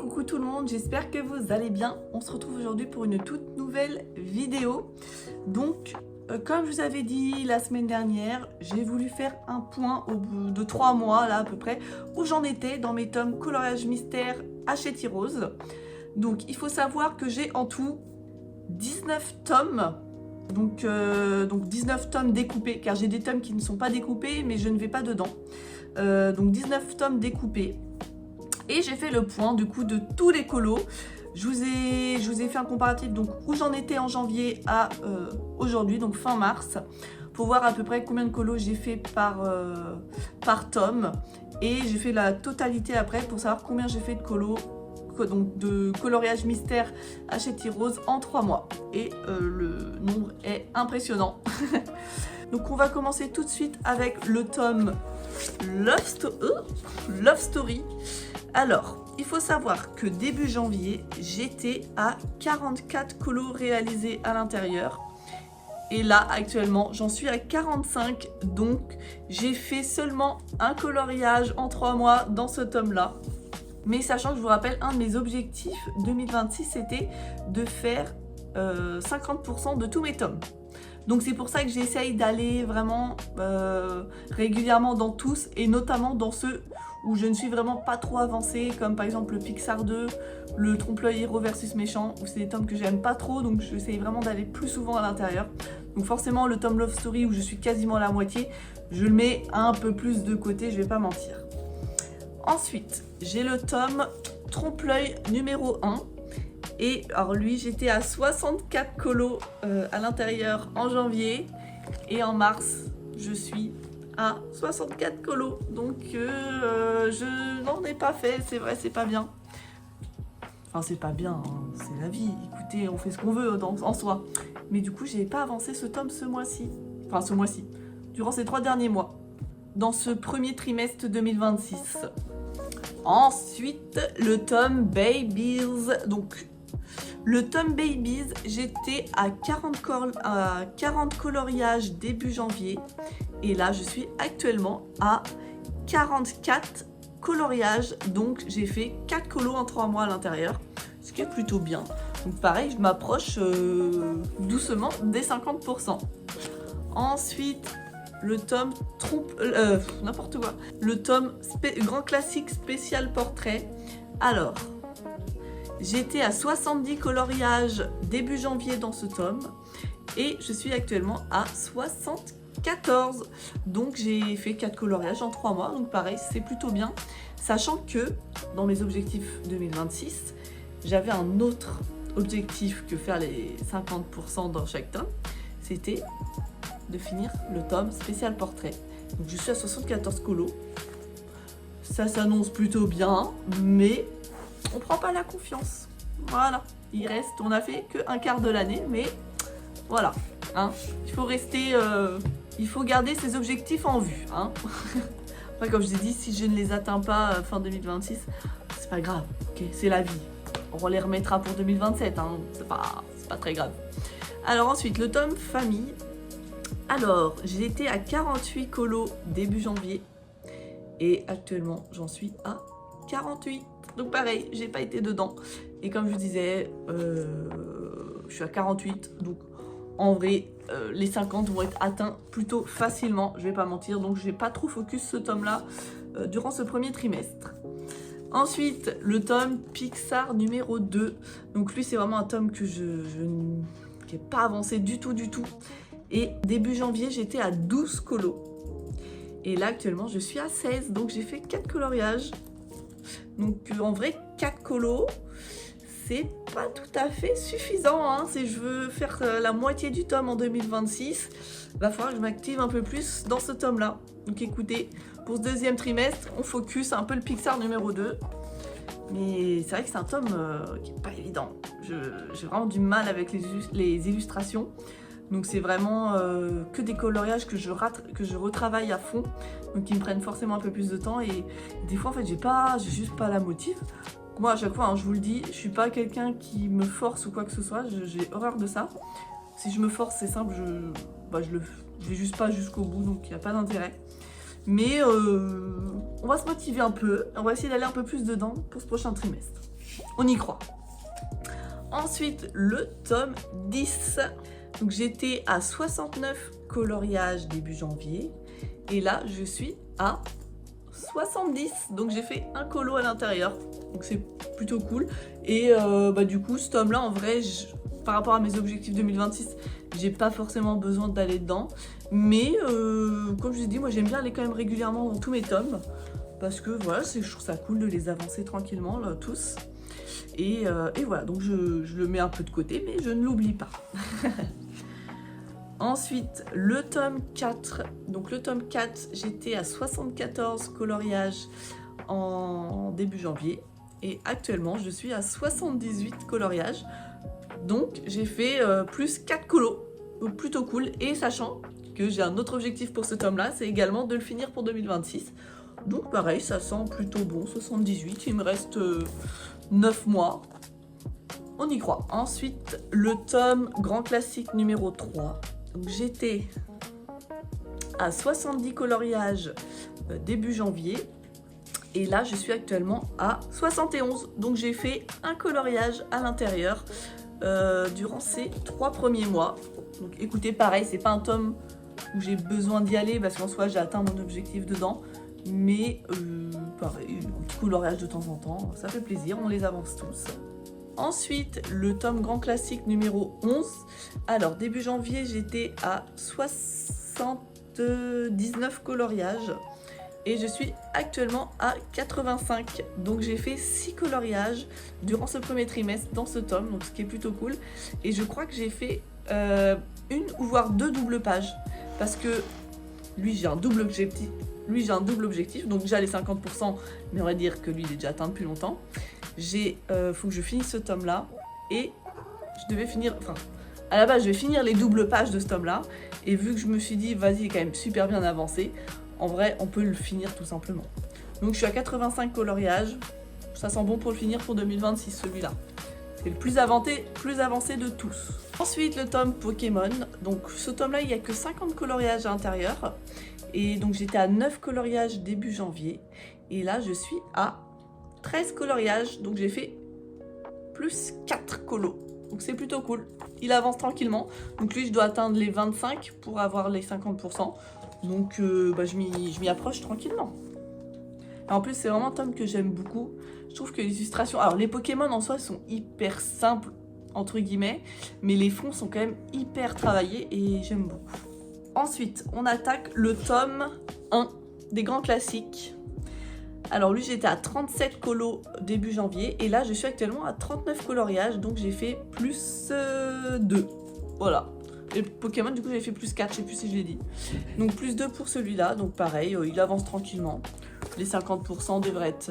coucou tout le monde, j'espère que vous allez bien. On se retrouve aujourd'hui pour une toute nouvelle vidéo. Donc, comme je vous avais dit la semaine dernière, j'ai voulu faire un point au bout de 3 mois, là à peu près, où j'en étais dans mes tomes coloriage mystère Hachette Rose. Donc, il faut savoir que j'ai en tout 19 tomes. Donc 19 tomes découpés, car j'ai des tomes qui ne sont pas découpés, mais je ne vais pas dedans. Donc 19 tomes découpés. Et j'ai fait le point du coup de tous les colos. Je vous ai fait un comparatif donc où j'en étais en janvier à aujourd'hui, donc fin mars, pour voir à peu près combien de colos j'ai fait par tome. Et j'ai fait la totalité après pour savoir combien j'ai fait de colos, donc de coloriage mystère Hachette Rose en 3 mois. Et le nombre est impressionnant. Donc on va commencer tout de suite avec le tome Love Story. Alors, il faut savoir que début janvier, j'étais à 44 colos réalisés à l'intérieur. Et là, actuellement, j'en suis à 45. Donc, j'ai fait seulement un coloriage en 3 mois dans ce tome-là. Mais sachant que je vous rappelle, un de mes objectifs 2026, c'était de faire 50% de tous mes tomes. Donc c'est pour ça que j'essaye d'aller vraiment régulièrement dans tous, et notamment dans ceux où je ne suis vraiment pas trop avancée, comme par exemple le Pixar 2, le Trompe-l'œil héros versus méchant, où c'est des tomes que j'aime pas trop, donc j'essaye vraiment d'aller plus souvent à l'intérieur. Donc forcément le tome Love Story, où je suis quasiment à la moitié, je le mets un peu plus de côté, je vais pas mentir. Ensuite, j'ai le tome Trompe-l'œil numéro 1. Et alors lui, j'étais à 64 colos à l'intérieur en janvier. Et en mars, je suis à 64 colos. Donc je n'en ai pas fait, c'est vrai, c'est pas bien. Enfin, c'est pas bien, hein, c'est la vie. Écoutez, on fait ce qu'on veut en soi. Mais du coup, j'ai pas avancé ce tome ce mois-ci. Enfin, ce mois-ci. Durant ces 3 derniers mois. Dans ce premier trimestre 2026. Ensuite, le tome Babies. Donc, le tome Babies, j'étais à 40 coloriages début janvier. Et là, je suis actuellement à 44 coloriages. Donc, j'ai fait 4 colos en 3 mois à l'intérieur. Ce qui est plutôt bien. Donc, pareil, je m'approche doucement des 50%. Ensuite, le tome n'importe quoi. Le tome grand classique spécial portrait. Alors, j'étais à 70 coloriages début janvier dans ce tome. Et je suis actuellement à 74. Donc j'ai fait 4 coloriages en 3 mois. Donc pareil, c'est plutôt bien. Sachant que dans mes objectifs 2026, j'avais un autre objectif que faire les 50% dans chaque tome. C'était de finir le tome spécial portrait. Donc je suis à 74 colos. Ça s'annonce plutôt bien, mais on prend pas la confiance. Voilà, il reste, on a fait que un quart de l'année, mais voilà, hein. Il faut rester, il faut garder ses objectifs en vue, hein. Enfin, comme je vous ai dit, si je ne les atteins pas fin 2026, c'est pas grave, ok, c'est la vie. On les remettra pour 2027, hein. C'est pas très grave. Alors ensuite, le tome famille. Alors, j'étais à 48 colos début janvier et actuellement j'en suis à 48. Donc pareil, j'ai pas été dedans. Et comme je vous disais, je suis à 48. Donc en vrai, les 50 vont être atteints plutôt facilement, je vais pas mentir. Donc je vais pas trop focus ce tome-là durant ce premier trimestre. Ensuite, le tome Pixar numéro 2. Donc lui, c'est vraiment un tome que qui n'est pas avancé du tout. Et début janvier, j'étais à 12 colos. Et là, actuellement, je suis à 16. Donc, j'ai fait 4 coloriages. Donc, en vrai, 4 colos, c'est pas tout à fait suffisant, hein. Si je veux faire la moitié du tome en 2026, va falloir que je m'active un peu plus dans ce tome-là. Donc, écoutez, pour ce deuxième trimestre, on focus un peu le Pixar numéro 2. Mais c'est vrai que c'est un tome qui n'est pas évident. J'ai vraiment du mal avec les illustrations. Donc c'est vraiment que des coloriages que je retravaille à fond, donc qui me prennent forcément un peu plus de temps, et des fois en fait j'ai juste pas la motive. Moi à chaque fois, hein, je vous le dis, je suis pas quelqu'un qui me force ou quoi que ce soit, j'ai horreur de ça. Si je me force, c'est simple, je vais juste pas jusqu'au bout, donc il n'y a pas d'intérêt. Mais on va se motiver un peu, on va essayer d'aller un peu plus dedans pour ce prochain trimestre. On y croit. Ensuite, le tome 10. Donc j'étais à 69 coloriages début janvier. Et là, je suis à 70. Donc j'ai fait un colo à l'intérieur. Donc c'est plutôt cool. Et du coup, ce tome-là, en vrai, par rapport à mes objectifs 2026, j'ai pas forcément besoin d'aller dedans. Mais comme je vous ai dit, moi j'aime bien aller quand même régulièrement dans tous mes tomes. Parce que voilà, je trouve ça cool de les avancer tranquillement, là, tous. Et voilà, donc je le mets un peu de côté, mais je ne l'oublie pas. Ensuite, le tome 4. Donc le tome 4, j'étais à 74 coloriages en début janvier. Et actuellement, je suis à 78 coloriages. Donc j'ai fait plus 4 colos. Donc plutôt cool. Et sachant que j'ai un autre objectif pour ce tome-là, c'est également de le finir pour 2026. Donc pareil, ça sent plutôt bon, 78. Il me reste 9 mois. On y croit. Ensuite, le tome grand classique numéro 3. Donc j'étais à 70 coloriages début janvier. Et là, je suis actuellement à 71. Donc j'ai fait un coloriage à l'intérieur durant ces 3 premiers mois. Donc écoutez, pareil, c'est pas un tome où j'ai besoin d'y aller parce qu'en soi, j'ai atteint mon objectif dedans. Mais pareil, un petit coloriage de temps en temps, ça fait plaisir, on les avance tous. Ensuite, le tome grand classique numéro 11. Alors, début janvier, j'étais à 79 coloriages. Et je suis actuellement à 85. Donc j'ai fait 6 coloriages durant ce premier trimestre dans ce tome, donc ce qui est plutôt cool. Et je crois que j'ai fait une ou voire 2 doubles pages. Parce que lui, j'ai un double objectif. Donc déjà les 50%, mais on va dire que lui, il est déjà atteint depuis longtemps. Faut que je finisse ce tome-là. Et je devais finir... Enfin, à la base, je vais finir les doubles pages de ce tome-là. Et vu que je me suis dit, vas-y, il est quand même super bien avancé, en vrai, on peut le finir tout simplement. Donc je suis à 85 coloriages. Ça sent bon pour le finir pour 2026, celui-là. C'est le plus avancé de tous. Ensuite, le tome Pokémon. Donc ce tome-là, il n'y a que 50 coloriages à l'intérieur. Et donc j'étais à 9 coloriages début janvier. Et là, je suis à 13 coloriages. Donc j'ai fait plus 4 colos. Donc c'est plutôt cool. Il avance tranquillement. Donc lui, je dois atteindre les 25 pour avoir les 50%. Donc je m'y approche tranquillement. Et en plus, c'est vraiment un tome que j'aime beaucoup. Je trouve que les illustrations... Alors, les Pokémon en soi sont hyper simples, entre guillemets. Mais les fonds sont quand même hyper travaillés et j'aime beaucoup. Ensuite, on attaque le tome 1 des grands classiques. Alors lui, j'étais à 37 colos début janvier. Et là, je suis actuellement à 39 coloriages. Donc j'ai fait plus 2. Voilà. Et Pokémon, du coup, j'avais fait plus 4, je sais plus si je l'ai dit. Donc plus 2 pour celui-là. Donc pareil, il avance tranquillement. Les 50% devraient être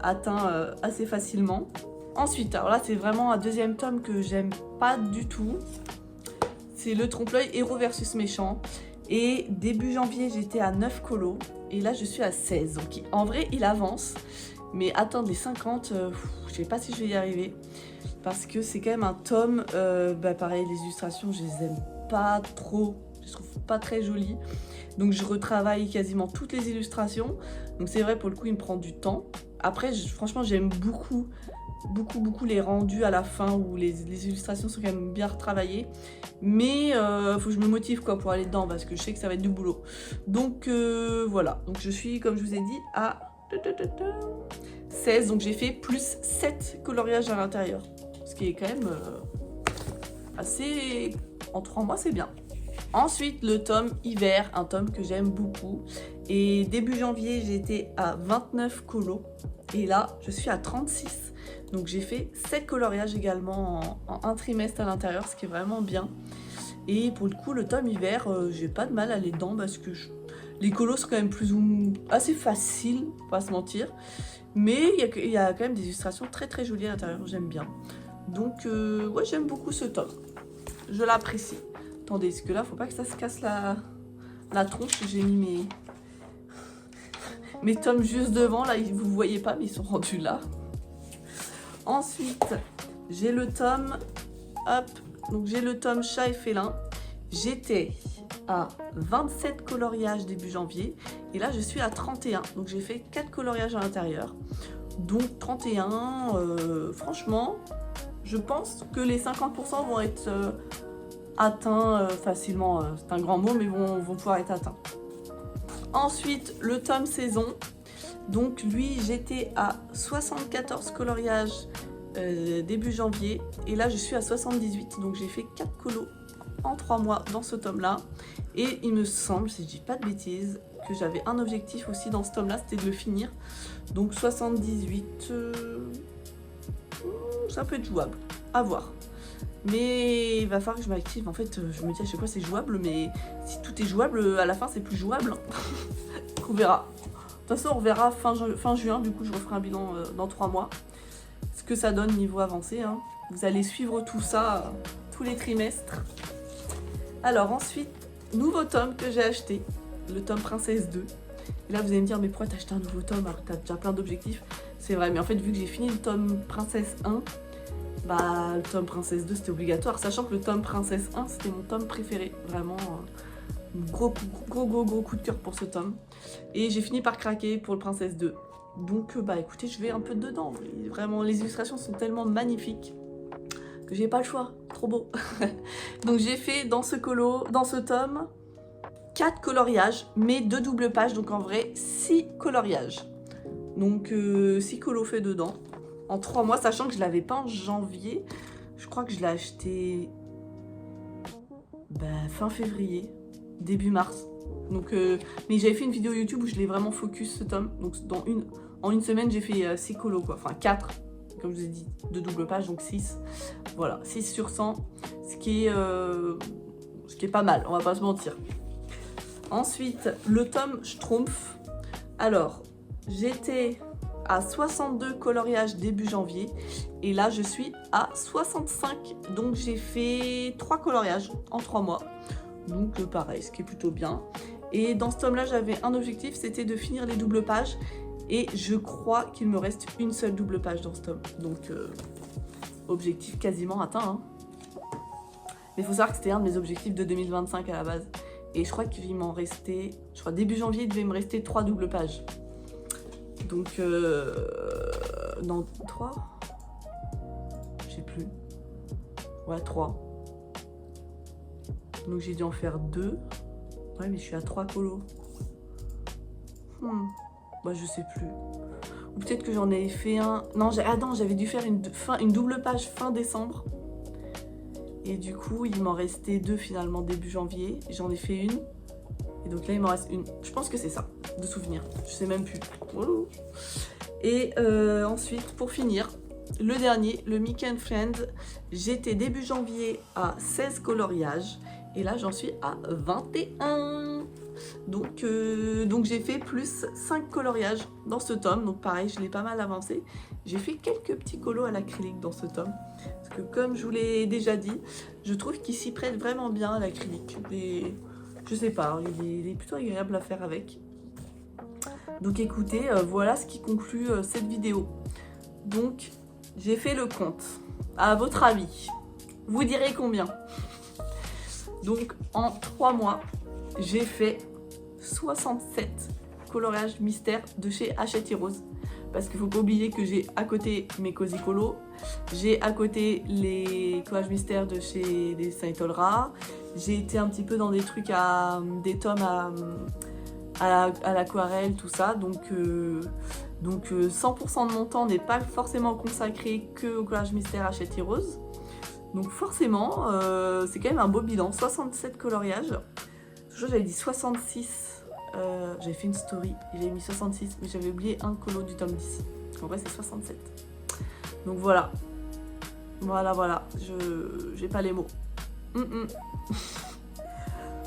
atteints assez facilement. Ensuite, alors là, c'est vraiment un deuxième tome que j'aime pas du tout. C'est le trompe-l'œil héros versus méchant. Et début janvier, j'étais à 9 colos. Et là, je suis à 16. Donc en vrai, il avance. Mais atteindre les 50, je sais pas si je vais y arriver. Parce que c'est quand même un tome, pareil, les illustrations, je les aime pas trop. Je les trouve pas très jolies. Donc je retravaille quasiment toutes les illustrations. Donc c'est vrai, pour le coup, il me prend du temps. Après, franchement, j'aime beaucoup les rendus à la fin où les illustrations sont quand même bien retravaillées. Mais faut que je me motive quoi pour aller dedans parce que je sais que ça va être du boulot. Donc voilà. Donc je suis, comme je vous ai dit, à 16. Donc j'ai fait plus 7 coloriages à l'intérieur. Ce qui est quand même assez... En 3 mois, c'est bien. Ensuite, le tome hiver, un tome que j'aime beaucoup. Et début janvier, j'étais à 29 colos. Et là, je suis à 36. Donc j'ai fait 7 coloriages également en un trimestre à l'intérieur, ce qui est vraiment bien. Et pour le coup, le tome hiver, j'ai pas de mal à aller dedans parce que les colos sont quand même assez faciles, faut pas se mentir. Mais il y a quand même des illustrations très très jolies à l'intérieur, j'aime bien. Donc ouais, j'aime beaucoup ce tome. Je l'apprécie. Attendez, parce que là, faut pas que ça se casse la tronche. J'ai mis mes tomes juste devant. Là, vous ne voyez pas, mais ils sont rendus là. Ensuite, j'ai le tome... Hop. Donc, j'ai le tome Chat et Félin. J'étais à 27 coloriages début janvier. Et là, je suis à 31. Donc, j'ai fait 4 coloriages à l'intérieur. Donc 31, franchement, je pense que les 50% vont être atteints facilement. C'est un grand mot, mais vont pouvoir être atteints. Ensuite, le tome saison. Donc lui, j'étais à 74 coloriages début janvier. Et là, je suis à 78. Donc j'ai fait 4 colos en 3 mois dans ce tome-là. Et il me semble, si je dis pas de bêtises, que j'avais un objectif aussi dans ce tome-là, c'était de le finir. Donc 78, ça peut être jouable, à voir. Mais il va falloir que je m'active. En fait, je me dis à chaque fois c'est jouable, mais si tout est jouable, à la fin c'est plus jouable. On verra. De toute façon, on verra fin juin, du coup je referai un bilan dans 3 mois. Ce que ça donne niveau avancé. Hein. Vous allez suivre tout ça tous les trimestres. Alors ensuite, nouveau tome que j'ai acheté, le tome Princesse 2. Et là vous allez me dire, mais pourquoi t'as acheté un nouveau tome alors que t'as déjà plein d'objectifs? C'est vrai, mais en fait vu que j'ai fini le tome Princesse 1, bah le tome Princesse 2 c'était obligatoire, sachant que le tome Princesse 1 c'était mon tome préféré, vraiment gros coup de cœur pour ce tome. Et j'ai fini par craquer pour le Princesse 2. Donc bah écoutez, je vais un peu dedans, vraiment les illustrations sont tellement magnifiques que j'ai pas le choix, trop beau. Donc j'ai fait dans ce tome 4 coloriages, mais 2 doubles pages, donc en vrai 6 coloriages. Donc 6 colos faits dedans, en 3 mois, sachant que je l'avais pas en janvier. Je crois que je l'ai acheté fin février, début mars. Donc, mais j'avais fait une vidéo YouTube où je l'ai vraiment focus ce tome. Donc en une semaine, j'ai fait 6 colos, quoi. Enfin 4, comme je vous ai dit, 2 doubles pages, donc 6. Voilà, 6 sur 100, ce qui est pas mal, on va pas se mentir. Ensuite, le tome Schtroumpf. Alors, j'étais à 62 coloriages début janvier et là je suis à 65. Donc j'ai fait 3 coloriages en 3 mois. Donc pareil, ce qui est plutôt bien. Et dans ce tome-là, j'avais un objectif, c'était de finir les doubles pages. Et je crois qu'il me reste une seule double page dans ce tome. Donc objectif quasiment atteint. Hein. Mais il faut savoir que c'était un de mes objectifs de 2025 à la base. Et je crois qu'il m'en restait, je crois début janvier, il devait me rester 3 doubles pages. Donc, non, 3 ? Je sais plus. Ouais, 3. Donc j'ai dû en faire 2. Ouais, mais je suis à 3 colos. Bah, je sais plus. Ou peut-être que j'en avais fait un... Non, j'avais dû faire une double page fin décembre. Et du coup, il m'en restait 2 finalement début janvier. J'en ai fait une. Et donc là, il m'en reste une. Je pense que c'est ça, de souvenir. Je sais même plus. Et ensuite, pour finir, le dernier, le Mickey & Friends. J'étais début janvier à 16 coloriages. Et là, j'en suis à 21. Donc j'ai fait plus 5 coloriages dans ce tome. Donc pareil, je l'ai pas mal avancé. J'ai fait quelques petits colos à l'acrylique dans ce tome. Parce que comme je vous l'ai déjà dit, je trouve qu'il s'y prête vraiment bien à l'acrylique. Et je sais pas, il est plutôt agréable à faire avec. Donc écoutez, voilà ce qui conclut cette vidéo. Donc j'ai fait le compte. À votre avis, vous direz combien? Donc en 3 mois, j'ai fait 67 coloriages mystères de chez Hachette Heroes. Parce qu'il ne faut pas oublier que j'ai à côté mes Cozy Colos, j'ai à côté les collages mystères de chez les Saint Olra, j'ai été un petit peu dans des trucs des tomes à l'aquarelle, tout ça. Donc 100% de mon temps n'est pas forcément consacré que au collage mystère Hachette Heroes. Donc forcément, c'est quand même un beau bilan. 67 coloriages. J'avais dit 66. J'avais fait une story et j'avais mis 66, mais j'avais oublié un colo du tome 10. En vrai, c'est 67. Donc voilà. Voilà. J'ai pas les mots.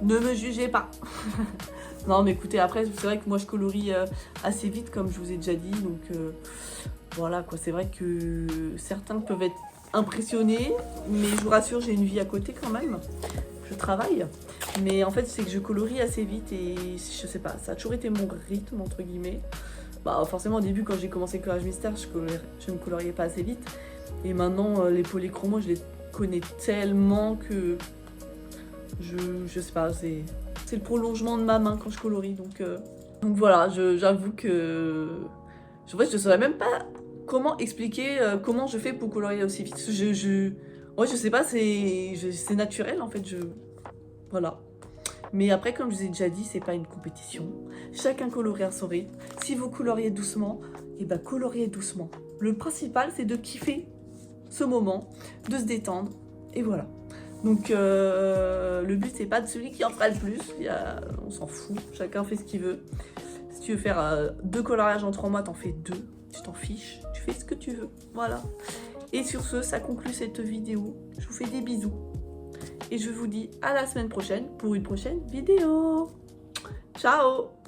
Ne me jugez pas. Non, mais écoutez, après, c'est vrai que moi, je colorie assez vite, comme je vous ai déjà dit. Donc voilà, quoi. C'est vrai que certains peuvent être impressionnés, mais je vous rassure, j'ai une vie à côté quand même. Je travaille. Mais en fait, c'est que je colorie assez vite et je sais pas, ça a toujours été mon rythme, entre guillemets. Bah, forcément, au début, quand j'ai commencé le coloriage mystère, je ne coloriais pas assez vite. Et maintenant, les polychromos, je les connais tellement que je sais pas, c'est le prolongement de ma main quand je colorie. Donc voilà, j'avoue que En fait, je saurais même pas comment expliquer comment je fais pour colorier aussi vite. Ouais, je sais pas, c'est naturel en fait. Voilà. Mais après, comme je vous ai déjà dit, c'est pas une compétition. Chacun colorie à son rythme. Si vous coloriez doucement, et ben coloriez doucement. Le principal, c'est de kiffer ce moment, de se détendre, et voilà. Donc le but, c'est pas de celui qui en fera le plus. On s'en fout, chacun fait ce qu'il veut. Si tu veux faire 2 coloriages en 3 mois, t'en fais 2. Tu t'en fiches, tu fais ce que tu veux. Voilà. Et sur ce, ça conclut cette vidéo. Je vous fais des bisous. Et je vous dis à la semaine prochaine pour une prochaine vidéo. Ciao!